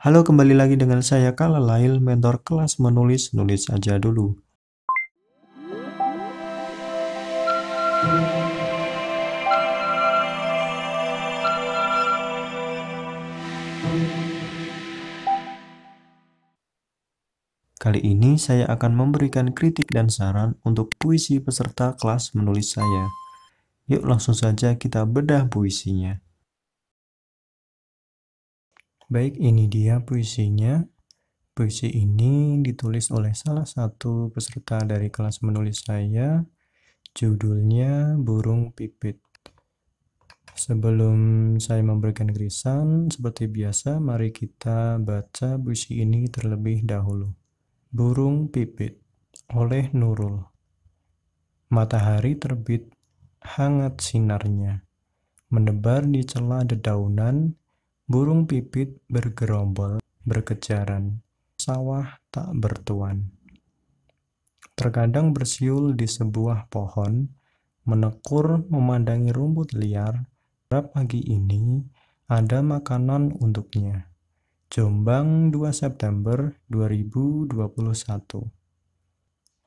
Halo, kembali lagi dengan saya Kalalail, mentor kelas menulis, nulis aja dulu. Kali ini saya akan memberikan kritik dan saran untuk puisi peserta kelas menulis saya. Yuk langsung saja kita bedah puisinya. Baik, ini dia puisinya. Puisi ini ditulis oleh salah satu peserta dari kelas menulis saya. Judulnya Burung Pipit. Sebelum saya memberikan gerisan, seperti biasa, mari kita baca puisi ini terlebih dahulu. Burung Pipit oleh Nurul. Matahari terbit, hangat sinarnya, menebar di celah dedaunan. Burung pipit bergerombol, berkejaran, sawah tak bertuan. Terkadang bersiul di sebuah pohon, menekur memandangi rumput liar. Pagi ini ada makanan untuknya. Jombang 2 September 2021.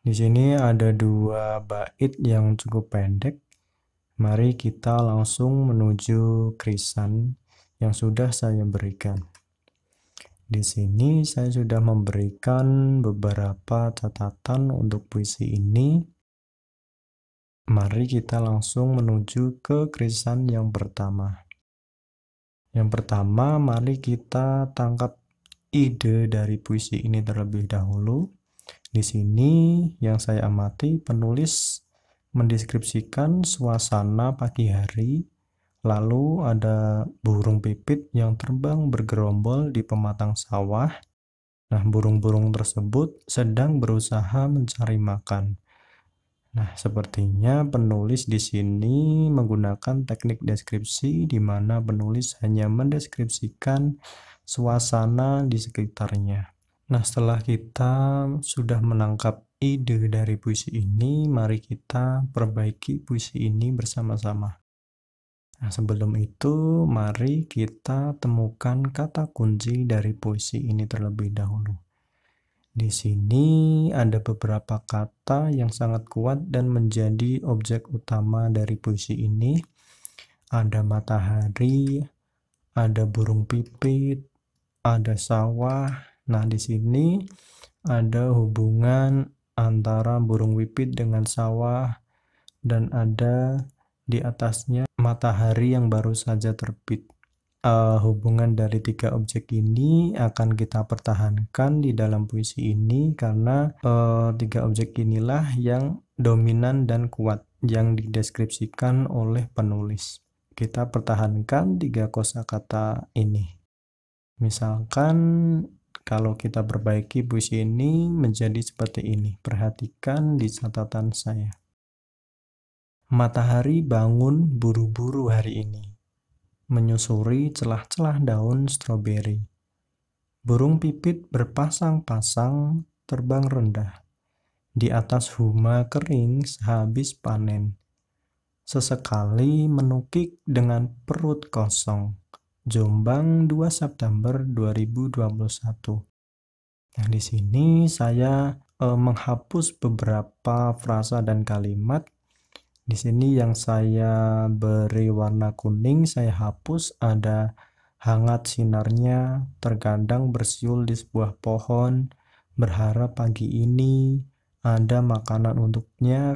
Di sini ada dua bait yang cukup pendek. Mari kita langsung menuju krisan yang sudah saya berikan. Di sini saya sudah memberikan beberapa catatan untuk puisi ini. Mari kita langsung menuju ke krisan yang pertama. Yang pertama, mari kita tangkap ide dari puisi ini terlebih dahulu. Di sini yang saya amati, penulis mendeskripsikan suasana pagi hari, lalu ada burung pipit yang terbang bergerombol di pematang sawah. Nah, burung-burung tersebut sedang berusaha mencari makan. Nah, sepertinya penulis di sini menggunakan teknik deskripsi di mana penulis hanya mendeskripsikan suasana di sekitarnya. Nah, setelah kita sudah menangkap ide dari puisi ini, mari kita perbaiki puisi ini bersama-sama. Nah, sebelum itu, mari kita temukan kata kunci dari puisi ini terlebih dahulu. Di sini ada beberapa kata yang sangat kuat dan menjadi objek utama dari puisi ini. Ada matahari, ada burung pipit, ada sawah. Nah, di sini ada hubungan antara burung pipit dengan sawah dan ada di atasnya matahari yang baru saja terbit. Hubungan dari tiga objek ini akan kita pertahankan di dalam puisi ini karena tiga objek inilah yang dominan dan kuat yang dideskripsikan oleh penulis. Kita pertahankan tiga kosakata ini. Misalkan kalau kita perbaiki puisi ini menjadi seperti ini. Perhatikan di catatan saya. Matahari bangun buru-buru hari ini, menyusuri celah-celah daun stroberi. Burung pipit berpasang-pasang terbang rendah di atas huma kering sehabis panen. Sesekali menukik dengan perut kosong. Jombang 2 September 2021. Nah, di sini saya menghapus beberapa frasa dan kalimat. Di sini yang saya beri warna kuning, saya hapus. Ada hangat sinarnya, terkadang bersiul di sebuah pohon, berharap pagi ini ada makanan untuknya.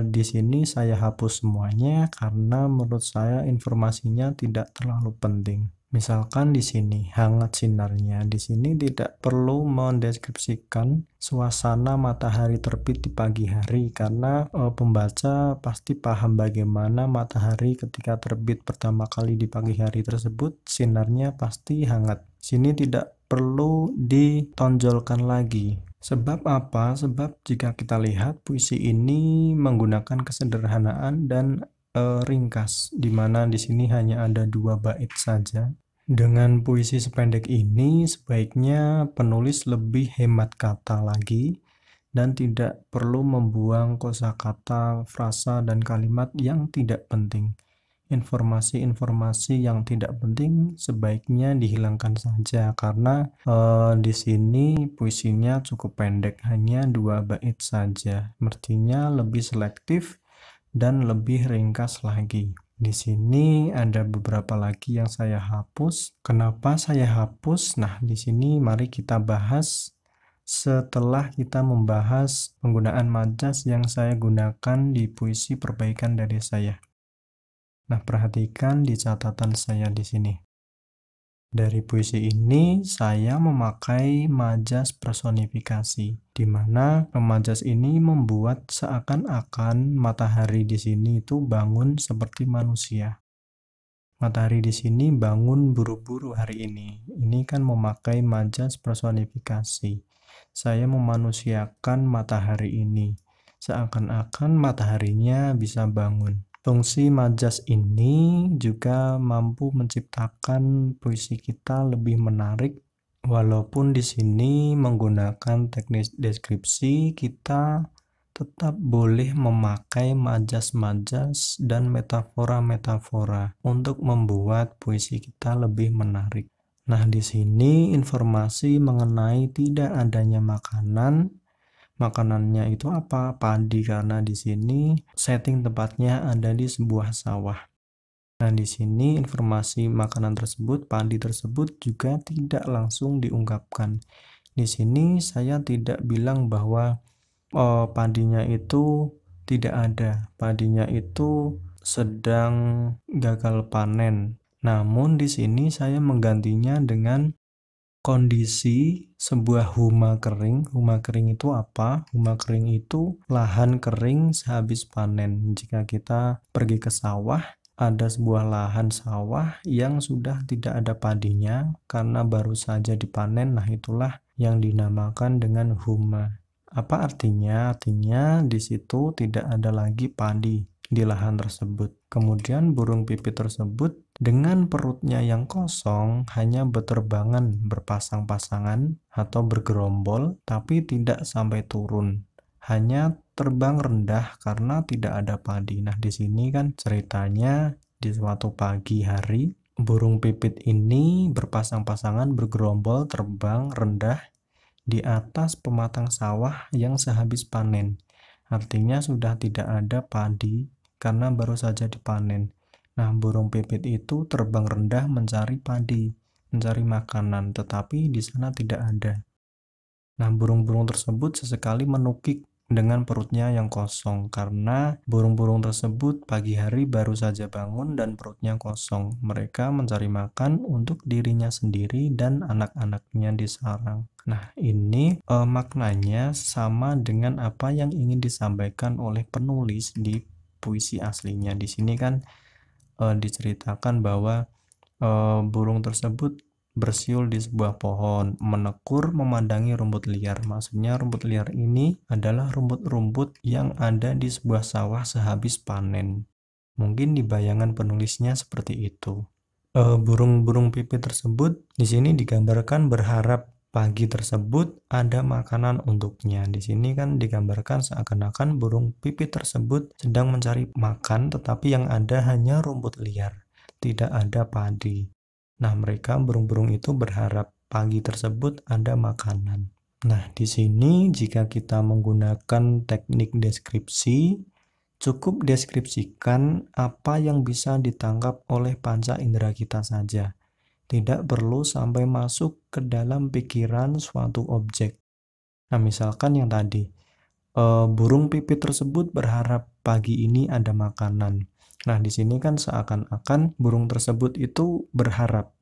Di sini saya hapus semuanya karena menurut saya informasinya tidak terlalu penting. Misalkan di sini hangat sinarnya, di sini tidak perlu mendeskripsikan suasana matahari terbit di pagi hari karena pembaca pasti paham bagaimana matahari ketika terbit pertama kali di pagi hari tersebut, sinarnya pasti hangat. Sini tidak perlu ditonjolkan lagi. Sebab apa? Sebab jika kita lihat puisi ini menggunakan kesederhanaan dan ringkas, di mana di sini hanya ada 2 bait saja. Dengan puisi sependek ini, sebaiknya penulis lebih hemat kata lagi dan tidak perlu membuang kosakata, frasa, dan kalimat yang tidak penting. informasi-informasi yang tidak penting sebaiknya dihilangkan saja karena di sini puisinya cukup pendek, hanya 2 bait saja. Artinya lebih selektif dan lebih ringkas lagi. Di sini ada beberapa lagi yang saya hapus. Kenapa saya hapus? Nah, di sini mari kita bahas setelah kita membahas penggunaan majas yang saya gunakan di puisi perbaikan dari saya. Nah, perhatikan di catatan saya di sini. Dari puisi ini, saya memakai majas personifikasi, di mana majas ini membuat seakan-akan matahari di sini itu bangun seperti manusia. Matahari di sini bangun buru-buru hari ini. Ini kan memakai majas personifikasi. Saya memanusiakan matahari ini, seakan-akan mataharinya bisa bangun. Fungsi majas ini juga mampu menciptakan puisi kita lebih menarik. Walaupun di sini menggunakan teknik deskripsi, kita tetap boleh memakai majas-majas dan metafora-metafora untuk membuat puisi kita lebih menarik. Nah, di sini informasi mengenai tidak adanya makanan. Makanannya itu apa? Padi, karena di sini setting tempatnya ada di sebuah sawah. Nah, di sini informasi makanan tersebut, padi tersebut juga tidak langsung diungkapkan. Di sini saya tidak bilang bahwa padinya itu tidak ada. Padinya itu sedang gagal panen. Namun di sini saya menggantinya dengan kondisi sebuah huma kering. Huma kering itu apa? Huma kering itu lahan kering sehabis panen. Jika kita pergi ke sawah, ada sebuah lahan sawah yang sudah tidak ada padinya karena baru saja dipanen. Nah, itulah yang dinamakan dengan huma. Apa artinya? Artinya di situ tidak ada lagi padi di lahan tersebut. Kemudian burung pipit tersebut dengan perutnya yang kosong hanya berterbangan berpasang-pasangan atau bergerombol, tapi tidak sampai turun. Hanya terbang rendah karena tidak ada padi. Nah, di sini kan ceritanya di suatu pagi hari, burung pipit ini berpasang-pasangan bergerombol terbang rendah di atas pematang sawah yang sehabis panen. Artinya sudah tidak ada padi karena baru saja dipanen. Nah, burung pipit itu terbang rendah mencari padi, mencari makanan, tetapi di sana tidak ada. Nah, burung-burung tersebut sesekali menukik dengan perutnya yang kosong karena burung-burung tersebut pagi hari baru saja bangun dan perutnya kosong. Mereka mencari makan untuk dirinya sendiri dan anak-anaknya di sarang. Nah, ini maknanya sama dengan apa yang ingin disampaikan oleh penulis di puisi aslinya. Di sini kan diceritakan bahwa burung tersebut bersiul di sebuah pohon, menekur memandangi rumput liar. Maksudnya rumput liar ini adalah rumput-rumput yang ada di sebuah sawah sehabis panen. Mungkin di bayangan penulisnya seperti itu. Burung-burung pipit tersebut di sini digambarkan berharap pagi tersebut ada makanan untuknya. Di sini kan digambarkan seakan-akan burung pipit tersebut sedang mencari makan, tetapi yang ada hanya rumput liar, tidak ada padi. Nah, mereka burung-burung itu berharap pagi tersebut ada makanan. Nah, di sini jika kita menggunakan teknik deskripsi, cukup deskripsikan apa yang bisa ditangkap oleh panca indera kita saja. Tidak perlu sampai masuk ke dalam pikiran suatu objek. Nah, misalkan yang tadi, burung pipit tersebut berharap pagi ini ada makanan. Nah, di sini kan seakan-akan burung tersebut itu berharap.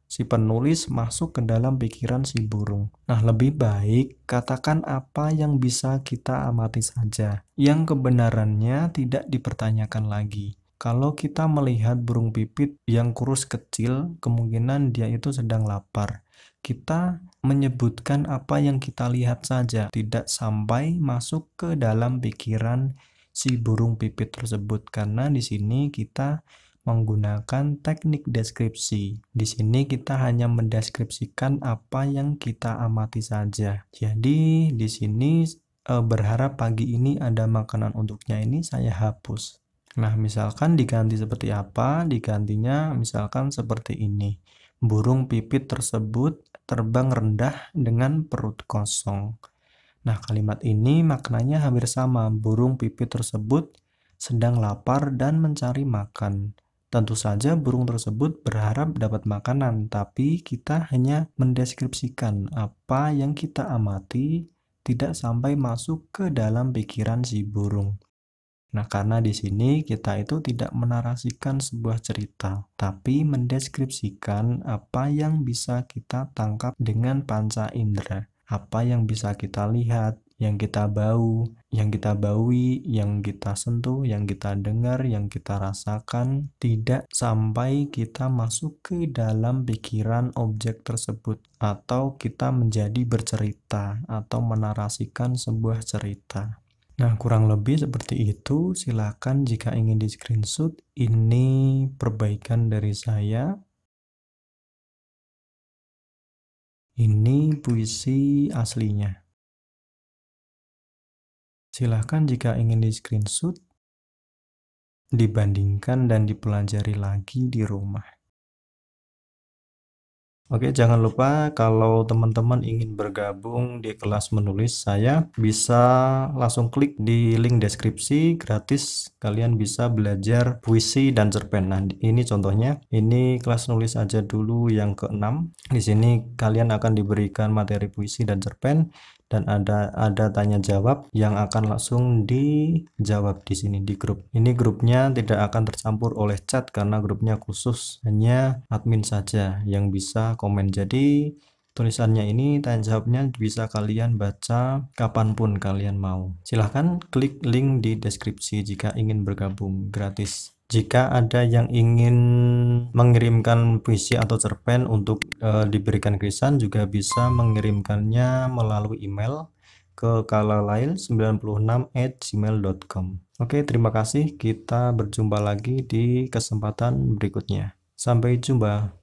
Si penulis masuk ke dalam pikiran si burung. Nah, lebih baik katakan apa yang bisa kita amati saja, yang kebenarannya tidak dipertanyakan lagi. Kalau kita melihat burung pipit yang kurus kecil, kemungkinan dia itu sedang lapar. Kita menyebutkan apa yang kita lihat saja, tidak sampai masuk ke dalam pikiran si burung pipit tersebut, karena di sini kita menggunakan teknik deskripsi. Di sini kita hanya mendeskripsikan apa yang kita amati saja. Jadi di sini berharap pagi ini ada makanan untuknya ini saya hapus. Nah, misalkan diganti seperti apa? Digantinya misalkan seperti ini. Burung pipit tersebut terbang rendah dengan perut kosong. Nah, kalimat ini maknanya hampir sama. Burung pipit tersebut sedang lapar dan mencari makan. Tentu saja burung tersebut berharap dapat makanan, tapi kita hanya mendeskripsikan apa yang kita amati, tidak sampai masuk ke dalam pikiran si burung. Nah, karena di sini kita itu tidak menarasikan sebuah cerita, tapi mendeskripsikan apa yang bisa kita tangkap dengan panca indera, apa yang bisa kita lihat, yang kita bau, yang kita baui, yang kita sentuh, yang kita dengar, yang kita rasakan, tidak sampai kita masuk ke dalam pikiran objek tersebut, atau kita menjadi bercerita atau menarasikan sebuah cerita. Nah, kurang lebih seperti itu. Silakan jika ingin di screenshot. Ini perbaikan dari saya. Ini puisi aslinya. Silakan jika ingin di screenshot, dibandingkan dan dipelajari lagi di rumah. Oke, jangan lupa kalau teman-teman ingin bergabung di kelas menulis saya, bisa langsung klik di link deskripsi gratis. Kalian bisa belajar puisi dan cerpen. Nah, ini contohnya. Ini kelas nulis aja dulu yang ke-6. Di sini kalian akan diberikan materi puisi dan cerpen dan ada tanya jawab yang akan langsung dijawab di sini di grup. Ini grupnya tidak akan tercampur oleh chat karena grupnya khusus, hanya admin saja yang bisa komen. Jadi tulisannya ini, tanya jawabnya bisa kalian baca kapanpun kalian mau. Silahkan klik link di deskripsi jika ingin bergabung gratis. Jika ada yang ingin mengirimkan puisi atau cerpen untuk diberikan Krisan, juga bisa mengirimkannya melalui email ke kalalail96@gmail.com. Oke, terima kasih. Kita berjumpa lagi di kesempatan berikutnya. Sampai jumpa.